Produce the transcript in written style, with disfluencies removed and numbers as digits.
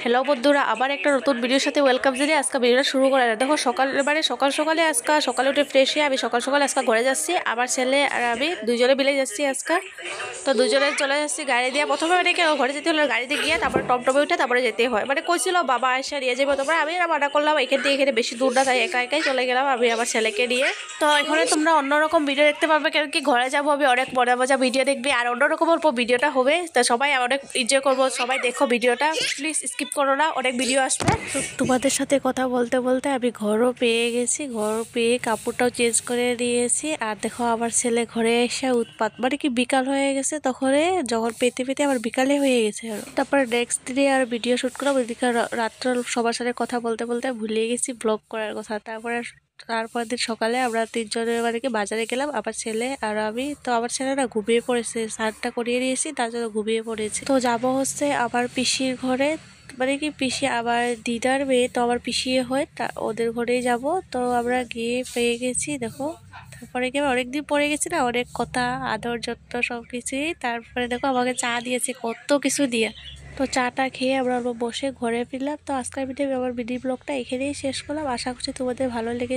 Hello বন্ধুরা, আবার একটা নতুন ভিডিওর সাথে ওয়েলকাম জানিয়ে আজকে ভিডিওটা শুরু করা যায়। দেখো সকালে সকালে উঠে ফ্রেশ হয়ে আমি সকালে আজকে ঘরে যাচ্ছি। আমার ছেলে আর আমি দুজনে মিলে যাচ্ছি আজকে। তো দুজনে চলে যাচ্ছি গাড়ি দিয়ে। প্রথমে অনেকে ঘরে যেতে হলো গাড়িতে গিয়ে, তারপরে টমটমে উঠে তারপরে যেতে হয়। মানে কইছিল বাবা এসে নিয়ে যাবে, তারপরে আমি মানা করলাম এখান থেকে এখানে বেশি দূর না, তাই একা একাই চলে গেলাম আমি আমার ছেলেকে নিয়ে। তো এখানে তোমরা অন্যরকম ভিডিও দেখতে পারবে, কারণ কি ঘরে যাবো আমি, অনেক মজা ভিডিও দেখবে আর অন্যরকম অল্প ভিডিওটা হবে। তো সবাই অনেক এনজয় করবো, সবাই দেখো ভিডিওটা, প্লিজ স্কিপ করো না, অনেক ভিডিও আসবে। তোমাদের সাথে কথা বলতে বলতে আমি ঘরও পেয়ে গেছি, ঘর পেয়ে কাপড়টাও চেঞ্জ করে দিয়েছি। আর দেখো আমার ছেলে ঘরে এসে উৎপাত, মানে কি বিকাল হয়ে গেছে, তখন যখন পেতে পেতে আবার বিকালে হয়ে গেছে। তারপরে নেক্সট দিনে আর ভিডিও শুট করলাম, ওইদিকে রাত্র সবার সাথে কথা বলতে বলতে ভুলে গেছি ব্লগ করার কথা। তারপর দিন সকালে আমরা তিনজনে মানে কি বাজারে গেলাম, আমার ছেলে আর আমি। তো আমার ছেলে না ঘুমিয়ে পড়েছে, স্নানটা করিয়ে দিয়েছি, তার জন্য ঘুমিয়ে পড়েছে। তো যাবো হচ্ছে আবার পিসির ঘরে, মানে কি পিসি আবার দিদার মেয়ে, তো আবার পিসি হয় ওদের ঘরেই যাব। তো আমরা গিয়ে পেয়ে গেছি দেখো। তারপরে কি অনেকদিন পরে গেছি না, অনেক কথা আদর যত্ন সব কিছুই। তারপরে দেখো আমাকে চা দিয়েছে, কত কিছু দিয়ে। তো চাটা খেয়ে আমরা বসে ঘরে ফিরলাম। তো আজকের ভিডিও আমার মিনি ব্লগটা এখানেই শেষ করলাম। আশা করছি তোমাদের ভালো লেগেছে।